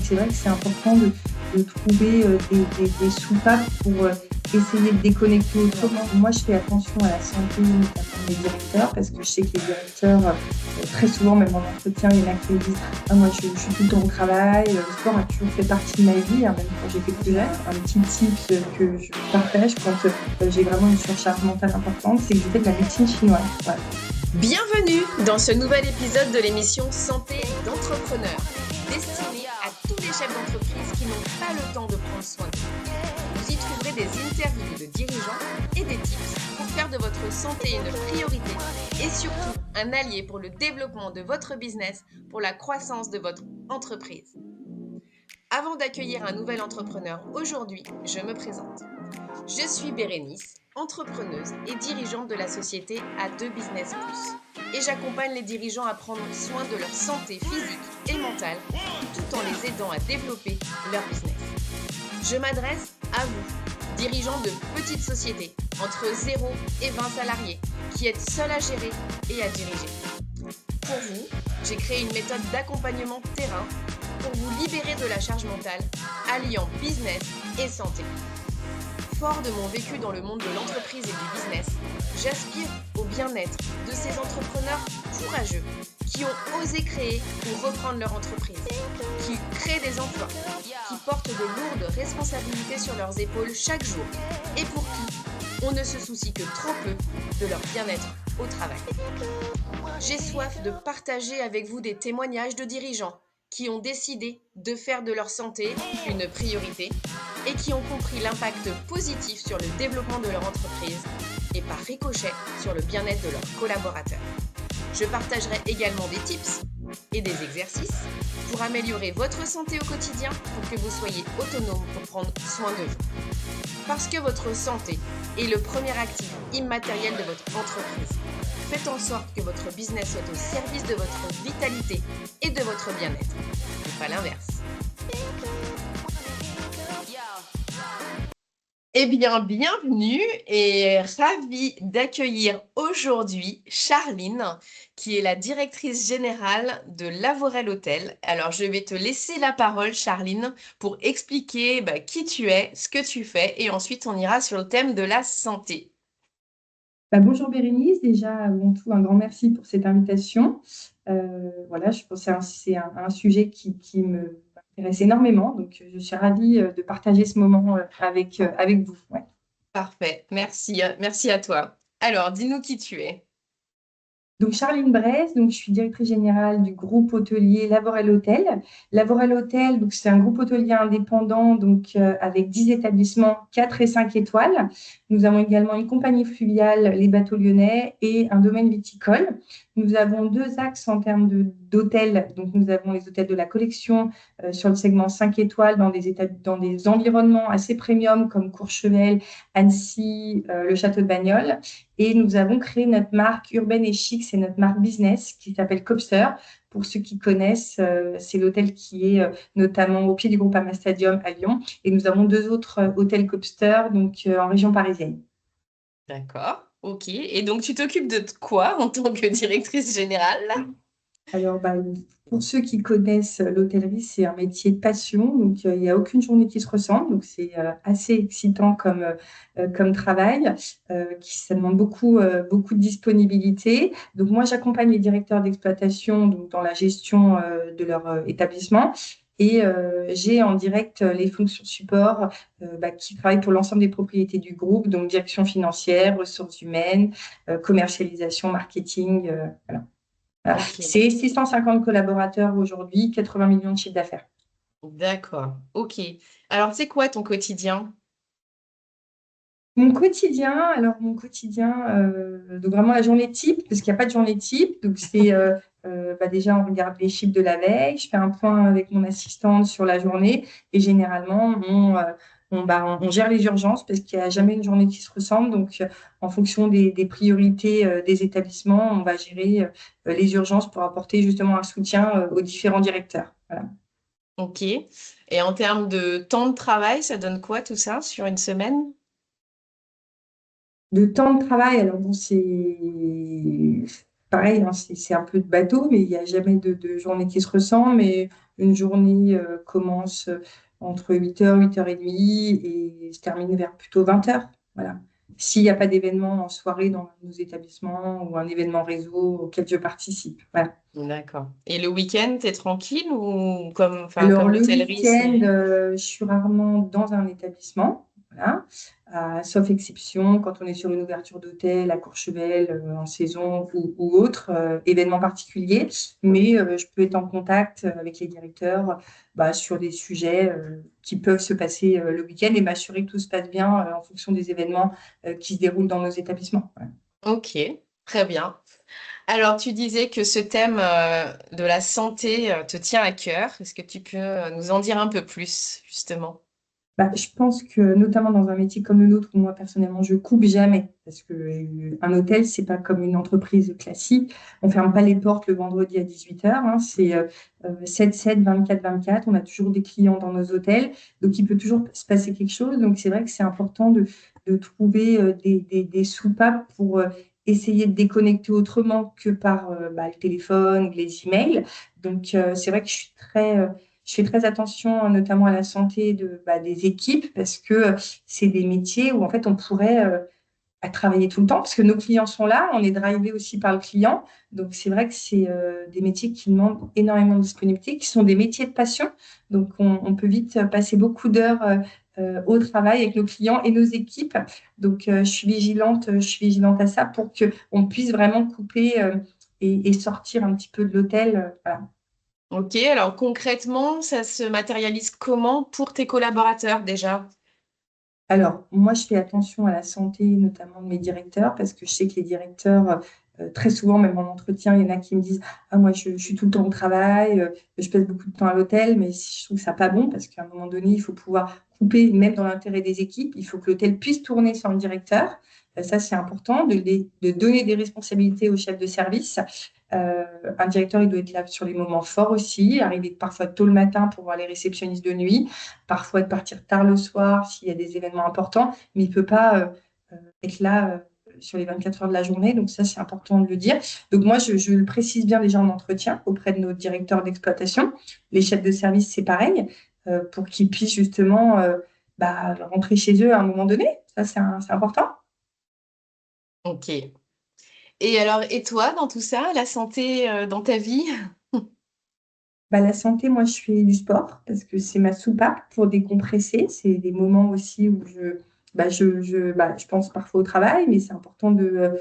c'est vrai que c'est important de trouver des soupapes pour essayer de déconnecter autrement. Moi, je fais attention à la santé, notamment des directeurs, parce que je sais que les directeurs, très souvent, même en entretien, il y en a qui me disent « Ah, moi, je suis tout le temps au travail, le sport a toujours fait partie de ma vie, hein, même quand j'étais plus jeune. » Un petit tip que je partage quand j'ai vraiment une surcharge mentale importante, c'est que je fais de la médecine chinoise. Voilà. Bienvenue dans ce nouvel épisode de l'émission Santé d'entrepreneurs, destinée à tous les chefs d'entreprise qui n'ont pas le temps de prendre soin d'eux. Vous y trouverez des interviews de dirigeants et des tips pour faire de votre santé une priorité et surtout un allié pour le développement de votre business, pour la croissance de votre entreprise. Avant d'accueillir un nouvel entrepreneur, aujourd'hui, je me présente. Je suis Bérénice, entrepreneuse et dirigeante de la société A2 Business Plus. Et j'accompagne les dirigeants à prendre soin de leur santé physique et mentale tout en les aidant à développer leur business. Je m'adresse à vous, dirigeants de petites sociétés, entre 0 et 20 salariés, qui êtes seuls à gérer et à diriger. Pour vous, j'ai créé une méthode d'accompagnement terrain pour vous libérer de la charge mentale, alliant business et santé. Fort de mon vécu dans le monde de l'entreprise et du business, j'aspire au bien-être de ces entrepreneurs courageux qui ont osé créer ou reprendre leur entreprise, qui créent des emplois, qui portent de lourdes responsabilités sur leurs épaules chaque jour et pour qui on ne se soucie que trop peu de leur bien-être au travail. J'ai soif de partager avec vous des témoignages de dirigeants qui ont décidé de faire de leur santé une priorité et qui ont compris l'impact positif sur le développement de leur entreprise et par ricochet sur le bien-être de leurs collaborateurs. Je partagerai également des tips et des exercices pour améliorer votre santé au quotidien pour que vous soyez autonome pour prendre soin de vous. Parce que votre santé est le premier actif immatériel de votre entreprise. Faites en sorte que votre business soit au service de votre vitalité et de votre bien-être, et pas l'inverse. Eh bien, bienvenue et ravie d'accueillir aujourd'hui Charline, qui est la directrice générale de Lavorel Hôtel. Alors, je vais te laisser la parole, Charline, pour expliquer qui tu es, ce que tu fais, et ensuite on ira sur le thème de la santé. Bonjour Bérénice, déjà avant tout un grand merci pour cette invitation. Voilà, je pense que c'est un sujet qui m'intéresse énormément, donc je suis ravie de partager ce moment avec vous. Ouais. Parfait, merci, merci à toi. Alors, dis-nous qui tu es. Donc Charline Bresse, donc je suis directrice générale du groupe hôtelier Lavorel Hôtel. Lavorel Hôtel, donc c'est un groupe hôtelier indépendant, donc avec 10 établissements, 4 et 5 étoiles. Nous avons également une compagnie fluviale, les Bateaux Lyonnais, et un domaine viticole. Nous avons deux axes en termes d'hôtels. Donc nous avons les hôtels de la collection sur le segment 5 étoiles dans des environnements assez premium comme Courchevel, Annecy, le Château de Bagnoles. Et nous avons créé notre marque urbaine et chic, c'est notre marque business qui s'appelle Copster. Pour ceux qui connaissent, c'est l'hôtel qui est notamment au pied du Groupama Stadium à Lyon. Et nous avons deux autres hôtels Copster donc, en région parisienne. D'accord, ok. Et donc, tu t'occupes de quoi en tant que directrice générale? Alors, pour ceux qui connaissent l'hôtellerie, c'est un métier de passion. Donc, il n'y a aucune journée qui se ressemble. Donc, c'est assez excitant comme travail. Ça demande beaucoup de disponibilité. Donc, moi, j'accompagne les directeurs d'exploitation donc, dans la gestion de leur établissement. Et j'ai en direct les fonctions support qui travaillent pour l'ensemble des propriétés du groupe, donc direction financière, ressources humaines, commercialisation, marketing. Voilà. Voilà. Ok, C'est 650 collaborateurs aujourd'hui, 80 millions de chiffre d'affaires. d'accord, ok. Alors, c'est quoi ton quotidien? Mon quotidien, donc vraiment la journée type, parce qu'il n'y a pas de journée type. Donc, c'est déjà, on regarde les chiffres de la veille, je fais un point avec mon assistante sur la journée et généralement, on gère les urgences parce qu'il n'y a jamais une journée qui se ressemble. Donc, en fonction des priorités des établissements, on va gérer les urgences pour apporter justement un soutien aux différents directeurs. Voilà. Ok. Et en termes de temps de travail, ça donne quoi tout ça sur une semaine? De temps de travail, alors bon, c'est pareil, hein, c'est un peu de bateau, mais il n'y a jamais de journée qui se ressemble. Mais une journée commence entre 8h, 8h30 et se termine vers plutôt 20h. Voilà. S'il n'y a pas d'événement en soirée dans nos établissements ou un événement réseau auquel je participe. Voilà. D'accord. Et le week-end, t'es tranquille ou Alors, comme le l'hôtellerie, week-end, c'est... je suis rarement dans un établissement, voilà. Sauf exception, quand on est sur une ouverture d'hôtel à Courchevel, en saison ou autre, événement particulier. Mais je peux être en contact avec les directeurs sur des sujets qui peuvent se passer le week-end et m'assurer que tout se passe bien en fonction des événements qui se déroulent dans nos établissements. Voilà. Ok, très bien. Alors, tu disais que ce thème de la santé te tient à cœur. Est-ce que tu peux nous en dire un peu plus, justement? Je pense que notamment dans un métier comme le nôtre, où moi personnellement je coupe jamais, parce que un hôtel, c'est pas comme une entreprise classique. On ferme pas les portes le vendredi à 18h. C'est 7-7, 24-24. On a toujours des clients dans nos hôtels, donc il peut toujours se passer quelque chose. Donc c'est vrai que c'est important de trouver des soupapes pour essayer de déconnecter autrement que par le téléphone ou les emails. Donc c'est vrai que je fais très attention, notamment à la santé des équipes, parce que c'est des métiers où en fait on pourrait à travailler tout le temps, parce que nos clients sont là, on est drivé aussi par le client. Donc c'est vrai que c'est des métiers qui demandent énormément de disponibilité, qui sont des métiers de passion. Donc on peut vite passer beaucoup d'heures au travail avec nos clients et nos équipes. Donc je suis vigilante à ça pour que on puisse vraiment couper et sortir un petit peu de l'hôtel. Voilà. Ok, alors concrètement, ça se matérialise comment pour tes collaborateurs déjà? Alors, moi, je fais attention à la santé, notamment de mes directeurs, parce que je sais que les directeurs, très souvent, même en entretien, il y en a qui me disent, ah, moi, je suis tout le temps au travail, je passe beaucoup de temps à l'hôtel, mais je trouve ça pas bon, parce qu'à un moment donné, il faut pouvoir couper, même dans l'intérêt des équipes, il faut que l'hôtel puisse tourner sans le directeur. Ça, c'est important, de donner des responsabilités au chef de service. Un directeur, il doit être là sur les moments forts aussi, arriver parfois tôt le matin pour voir les réceptionnistes de nuit, parfois de partir tard le soir s'il y a des événements importants, mais il ne peut pas être là sur les 24 heures de la journée. Donc ça, c'est important de le dire. Donc moi, je le précise bien déjà en entretien auprès de nos directeurs d'exploitation. Les chefs de service, c'est pareil, pour qu'ils puissent justement rentrer chez eux à un moment donné. Ça, c'est important. Ok. Et alors, et toi, dans tout ça, la santé dans ta vie? La santé, moi, je fais du sport parce que c'est ma soupape pour décompresser. C'est des moments aussi où je pense parfois au travail, mais c'est important de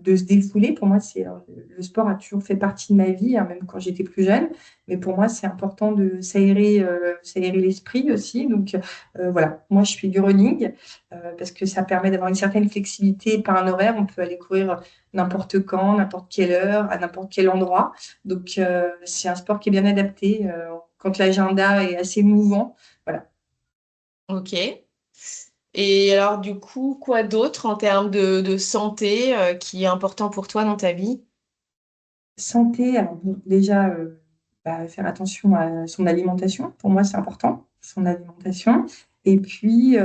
se défouler. Pour moi, le sport a toujours fait partie de ma vie, hein, même quand j'étais plus jeune. Mais pour moi, c'est important de s'aérer l'esprit aussi. Donc, voilà, moi, je fais du running parce que ça permet d'avoir une certaine flexibilité par un horaire. On peut aller courir n'importe quand, n'importe quelle heure, à n'importe quel endroit. Donc, c'est un sport qui est bien adapté quand l'agenda est assez mouvant. Voilà. Ok. Et alors, du coup, quoi d'autre en termes de santé qui est important pour toi dans ta vie? Santé, alors bon, déjà, faire attention à son alimentation. Pour moi, c'est important, son alimentation. Et puis,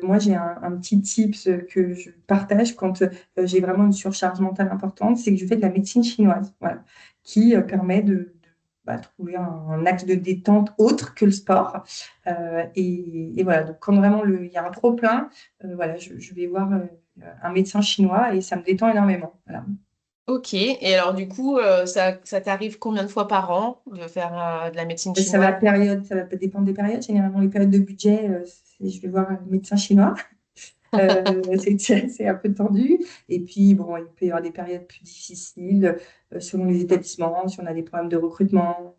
moi, j'ai un petit tips que je partage quand j'ai vraiment une surcharge mentale importante, c'est que je fais de la médecine chinoise, voilà, qui permet de trouver un axe de détente autre que le sport. Et voilà, donc quand vraiment il y a un trop-plein, voilà, je vais voir un médecin chinois et ça me détend énormément. Voilà. Ok. Et alors, du coup, ça t'arrive combien de fois par an de faire de la médecine Ça va chinoise? à période, ça va dépendre des périodes. Généralement, les périodes de budget, je vais voir un médecin chinois. C'est un peu tendu. Et puis, bon, il peut y avoir des périodes plus difficiles selon les établissements, si on a des problèmes de recrutement,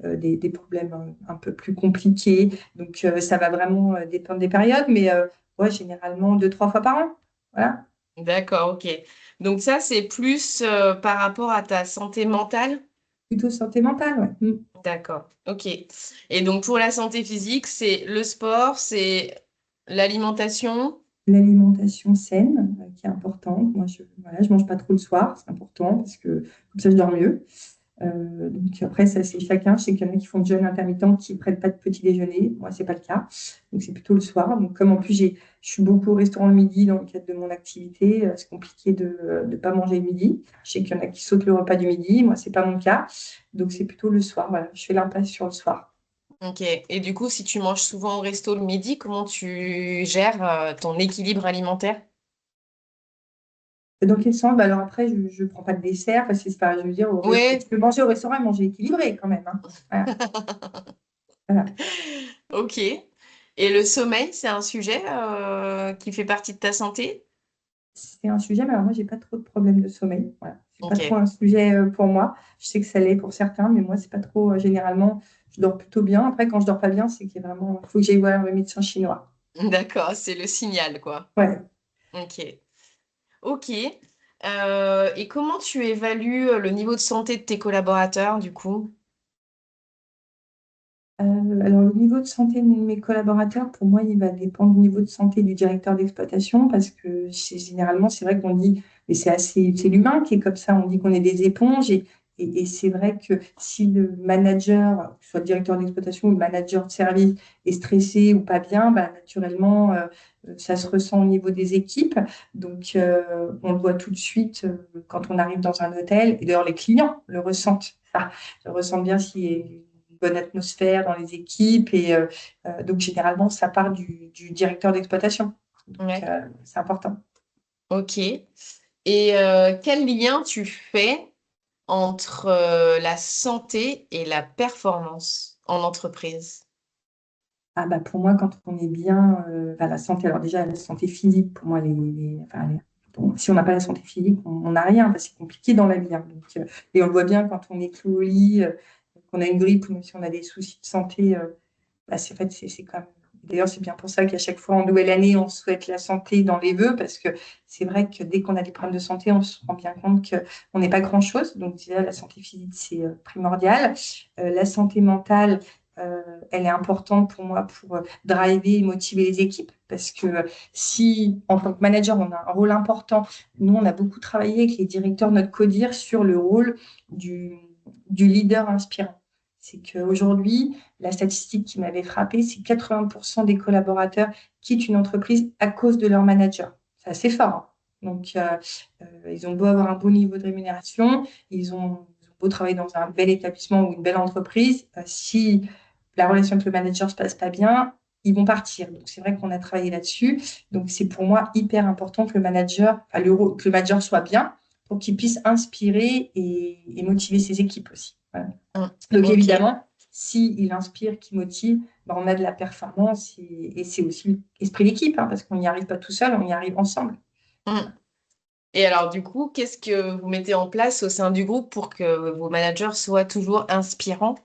des problèmes un peu plus compliqués. Donc, ça va vraiment dépendre des périodes, mais ouais, généralement 2, 3 fois par an. Voilà, D'accord, ok. Donc ça, c'est plus par rapport à ta santé mentale? plutôt santé mentale, ouais. D'accord, ok. Et donc pour la santé physique, c'est le sport, c'est l'alimentation. L'alimentation saine qui est importante. Moi, voilà, je mange pas trop le soir, c'est important parce que comme ça, je dors mieux. Donc après, ça, c'est chacun. Je sais qu'il y en a qui font de jeûne intermittent qui ne prennent pas de petit déjeuner. Moi, c'est pas le cas. Donc, c'est plutôt le soir. Donc, comme en plus, je suis beaucoup au restaurant le midi dans le cadre de mon activité, c'est compliqué de ne pas manger le midi. Je sais qu'il y en a qui sautent le repas du midi. Moi, c'est pas mon cas. Donc, c'est plutôt le soir. Voilà, je fais l'impasse sur le soir. Ok. Et du coup, si tu manges souvent au resto le midi, comment tu gères ton équilibre alimentaire? Et dans quel sens? Bah, alors après, je ne prends pas de dessert parce que c'est pas, je veux dire, Ouais. tu peux manger au restaurant et manger équilibré quand même, hein. Voilà. Voilà. Ok. Et le sommeil, c'est un sujet qui fait partie de ta santé? C'est un sujet, mais alors moi, j'ai pas trop de problèmes de sommeil. Voilà. C'est pas trop Ok. un sujet pour moi. Je sais que ça l'est pour certains, mais moi, c'est pas trop. Généralement, je dors plutôt bien. Après, quand je dors pas bien, c'est qu'il y a vraiment, faut que j'aille voir le médecin chinois. D'accord, c'est le signal, quoi. Ouais. Ok. Ok. Et comment tu évalues le niveau de santé de tes collaborateurs, du coup? Alors, le niveau de santé de mes collaborateurs, pour moi, il va dépendre du niveau de santé du directeur d'exploitation parce que généralement, c'est vrai qu'on dit, mais c'est l'humain qui est comme ça, on dit qu'on est des éponges et c'est vrai que si le manager, que ce soit le directeur d'exploitation ou le manager de service, est stressé ou pas bien, bah, naturellement, ça se ressent au niveau des équipes. Donc, on le voit tout de suite quand on arrive dans un hôtel et d'ailleurs, les clients le ressentent. Ça, ils ressentent bien si bonne atmosphère dans les équipes. Et donc, généralement, ça part du directeur d'exploitation. Donc, Ouais. c'est important. Ok. Et quel lien tu fais entre la santé et la performance en entreprise? Ah, bah, pour moi, quand on est bien, bah, la santé, alors déjà, la santé physique, pour moi, enfin, bon, si on n'a pas la santé physique, on n'a rien. Bah, c'est compliqué dans la vie, hein. Donc, et on le voit bien quand on est cloué au lit, qu'on a une grippe ou même si on a des soucis de santé. Bah, c'est en fait, c'est quand même. D'ailleurs, c'est bien pour ça qu'à chaque fois en nouvelle année, on souhaite la santé dans les vœux, parce que c'est vrai que dès qu'on a des problèmes de santé, on se rend bien compte qu'on n'est pas grand-chose. Donc, déjà, la santé physique, c'est primordial. La santé mentale, elle est importante pour moi pour driver et motiver les équipes, parce que si, en tant que manager, on a un rôle important, nous, on a beaucoup travaillé avec les directeurs, notre codir, sur le rôle du, du leader inspirant. C'est qu'aujourd'hui, la statistique qui m'avait frappée, c'est 80% des collaborateurs quittent une entreprise à cause de leur manager. C'est assez fort, hein. Donc, ils ont beau avoir un beau niveau de rémunération, ils ont beau travailler dans un bel établissement ou une belle entreprise, si la relation avec le manager se passe pas bien, ils vont partir. Donc, c'est vrai qu'on a travaillé là-dessus. Donc, c'est pour moi hyper important que le manager, enfin, que le manager soit bien pour qu'il puisse inspirer et motiver ses équipes aussi. Voilà. Mm. Donc Ok. évidemment, s'il inspire, qu'il motive, ben, on a de la performance et c'est aussi l'esprit d'équipe, hein, parce qu'on n'y arrive pas tout seul, on y arrive ensemble. Mm. Et alors, du coup, qu'est-ce que vous mettez en place au sein du groupe pour que vos managers soient toujours inspirants?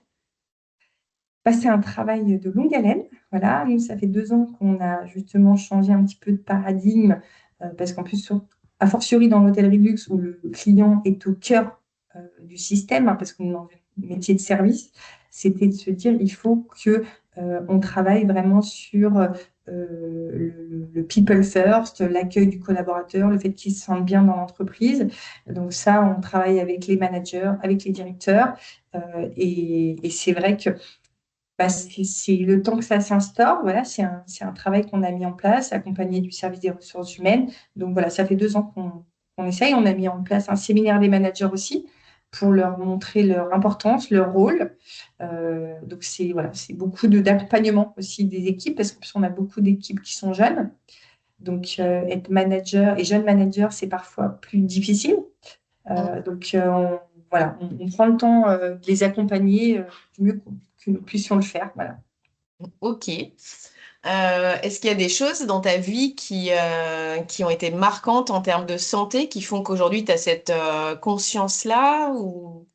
Bah, c'est un travail de longue haleine. Voilà. Nous, ça fait 2 ans qu'on a justement changé un petit peu de paradigme, parce qu'en plus, a fortiori dans l'hôtellerie de luxe où le client est au cœur du système, hein, parce qu'on est dans un métier de service, c'était de se dire il faut que on travaille vraiment sur le people first, l'accueil du collaborateur, le fait qu'il se sente bien dans l'entreprise. Donc ça, on travaille avec les managers, avec les directeurs, et c'est vrai que bah, c'est le temps que ça s'instaure. Voilà, c'est un travail qu'on a mis en place, accompagné du service des ressources humaines. Donc voilà, ça fait 2 ans qu'on essaye. On a mis en place un séminaire des managers aussi pour leur montrer leur importance, leur rôle. Donc c'est voilà, c'est beaucoup d'accompagnement aussi des équipes parce qu'en plus on a beaucoup d'équipes qui sont jeunes. Donc être manager et jeune manager, c'est parfois plus difficile. Mm. Voilà, on prend le temps de les accompagner du mieux que nous puissions le faire. Voilà. Ok. Est-ce qu'il y a des choses dans ta vie qui ont été marquantes en termes de santé, qui font qu'aujourd'hui tu as cette conscience-là ou...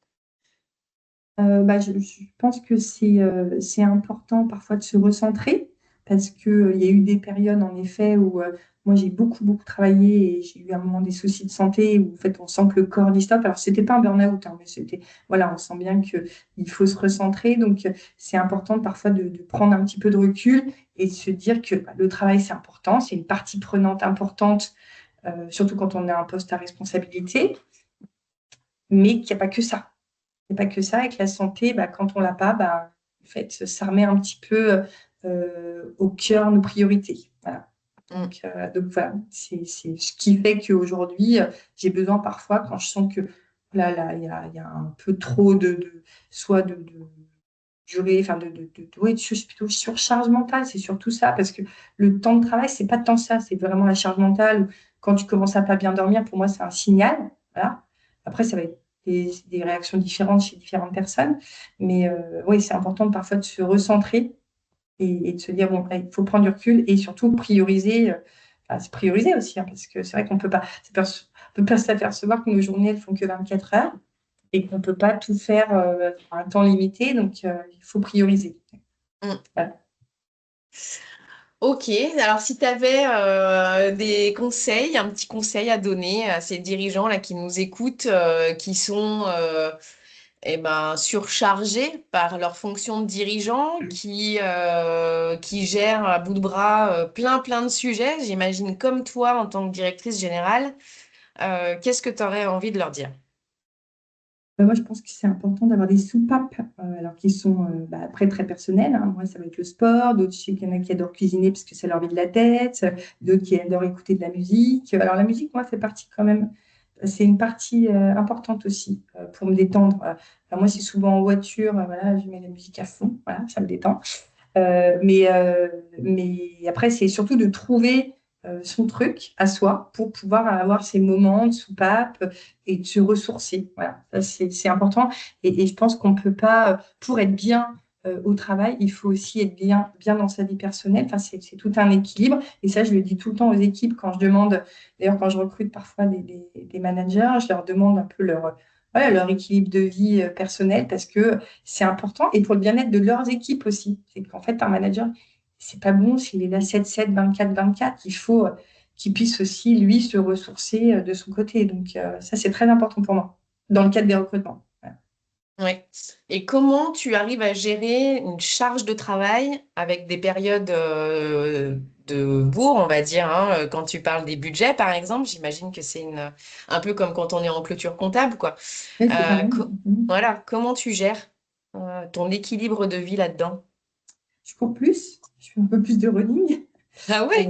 Bah, je pense que c'est important parfois de se recentrer parce qu'il il y a eu des périodes en effet où moi j'ai beaucoup beaucoup travaillé et j'ai eu un moment des soucis de santé où en fait on sent que le corps dit stop. Alors c'était pas un burn-out, hein, mais c'était voilà, on sent bien que il faut se recentrer. Donc c'est important parfois de prendre un petit peu de recul et de se dire que bah, le travail c'est important, c'est une partie prenante importante, surtout quand on a un poste à responsabilité, mais qu'il n'y a pas que ça. Il n'y a pas que ça. Avec la santé, quand on l'a pas, en fait, ça remet un petit peu au cœur nos priorités. Voilà. Donc voilà, c'est ce qui fait qu'aujourd'hui, j'ai besoin parfois, quand je sens que là, il y a un peu trop soit de durée, enfin ouais, plutôt surcharge mentale, c'est surtout ça, parce que le temps de travail, c'est pas tant ça, c'est vraiment la charge mentale. Quand tu commences à pas bien dormir, pour moi, c'est un signal. Voilà. Après, ça va être des réactions différentes chez différentes personnes, mais oui, c'est important parfois de se recentrer et de se dire, bon, il faut prendre du recul et surtout prioriser. Enfin, c'est prioriser aussi, hein, parce que c'est vrai qu'on peut pas s'apercevoir que nos journées, elles font que 24 heures et qu'on ne peut pas tout faire à un temps limité, donc il faut prioriser. Mm. Voilà. Ok, alors si tu avais des conseils, un petit conseil à donner à ces dirigeants là qui nous écoutent, qui sont surchargés par leur fonction de dirigeant, qui gèrent à bout de bras plein de sujets, j'imagine comme toi en tant que directrice générale, qu'est-ce que tu aurais envie de leur dire? Moi, je pense que c'est important d'avoir des soupapes, alors qui sont après très personnelles, hein. Moi, ça va être le sport, d'autres, je sais qu'il y en a qui adorent cuisiner parce que ça leur vide la tête, d'autres qui adorent écouter de la musique. Alors, la musique, moi, fait partie quand même, c'est une partie importante aussi pour me détendre. Moi, c'est souvent en voiture, voilà, je mets la musique à fond, voilà, ça me détend. Mais après, c'est surtout de trouver son truc à soi pour pouvoir avoir ces moments de soupape et de se ressourcer. Voilà, ça, c'est important. Et je pense qu'on ne peut pas, pour être bien au travail, il faut aussi être bien dans sa vie personnelle. Enfin, c'est tout un équilibre. Et ça, je le dis tout le temps aux équipes quand je demande, d'ailleurs, quand je recrute parfois des managers, je leur demande un peu leur équilibre de vie personnelle parce que c'est important et pour le bien-être de leurs équipes aussi. C'est qu'en fait, un manager, c'est pas bon s'il est là 7-7, 24-24. Il faut qu'il puisse aussi, lui, se ressourcer de son côté. Donc, ça, c'est très important pour moi dans le cadre des recrutements. Voilà. Ouais. Et comment tu arrives à gérer une charge de travail avec des périodes de bourre, on va dire, hein, quand tu parles des budgets, par exemple, j'imagine que c'est un peu comme quand on est en clôture comptable, quoi. Ouais, c'est Euh, pareil. co- voilà, comment tu gères ton équilibre de vie là-dedans? Je cours plus, je fais un peu plus de running. Ah ouais?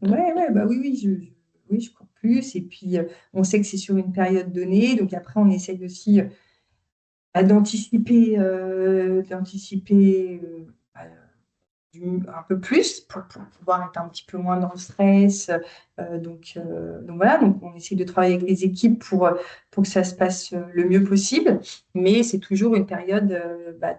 Ouais, bah oui, oui, oui, je cours plus. Et puis, on sait que c'est sur une période donnée. Donc, après, on essaye aussi d'anticiper un peu plus pour pouvoir être un petit peu moins dans le stress. Donc voilà, donc on essaie de travailler avec les équipes pour que ça se passe le mieux possible, mais c'est toujours une période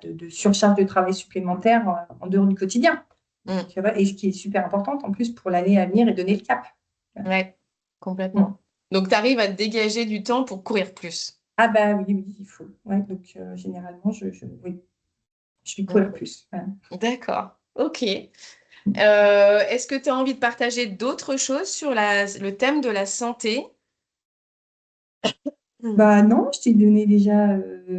de surcharge de travail supplémentaire en dehors du quotidien. Mm. Et ce qui est super important en plus pour l'année à venir et donner le cap. Ouais, Mm. complètement. Donc, tu arrives à te dégager du temps pour courir plus. Ah bah oui, oui, il faut. Ouais, donc généralement, oui, je vais Mm. courir plus. Voilà. D'accord. Ok. Est-ce que tu as envie de partager d'autres choses sur le thème de la santé? Mm. Bah non, je t'ai donné déjà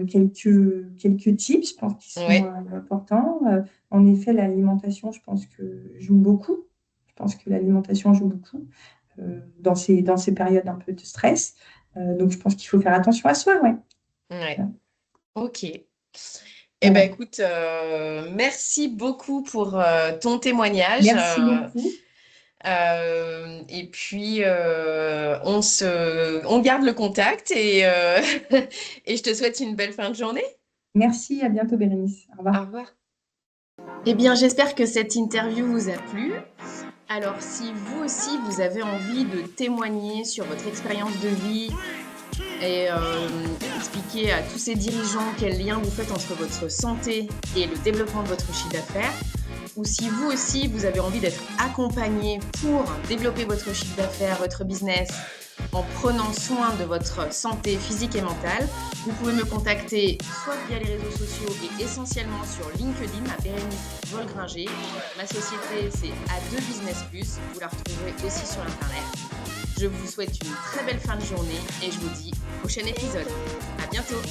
quelques tips, je pense, qui sont Ouais, importants. En effet, l'alimentation, je pense que joue beaucoup. Je pense que l'alimentation joue beaucoup dans ces périodes un peu de stress. Donc, je pense qu'il faut faire attention à soi, ouais. ouais. Ok. Eh ben Voilà. écoute, merci beaucoup pour ton témoignage. Merci beaucoup. Et puis on garde le contact et je te souhaite une belle fin de journée. Merci, à bientôt, Bérénice. Au Au revoir. revoir. Eh bien, j'espère que cette interview vous a plu. Alors, si vous aussi, vous avez envie de témoigner sur votre expérience de vie et expliquer à tous ces dirigeants quel lien vous faites entre votre santé et le développement de votre chiffre d'affaires, ou si vous aussi, vous avez envie d'être accompagné pour développer votre chiffre d'affaires, votre business, en prenant soin de votre santé physique et mentale, vous pouvez me contacter soit via les réseaux sociaux et essentiellement sur LinkedIn à Bérénice Volgringer. Ma société, c'est A2 Business Plus. Vous la retrouverez aussi sur Internet. Je vous souhaite une très belle fin de journée et je vous dis au prochain épisode. À bientôt!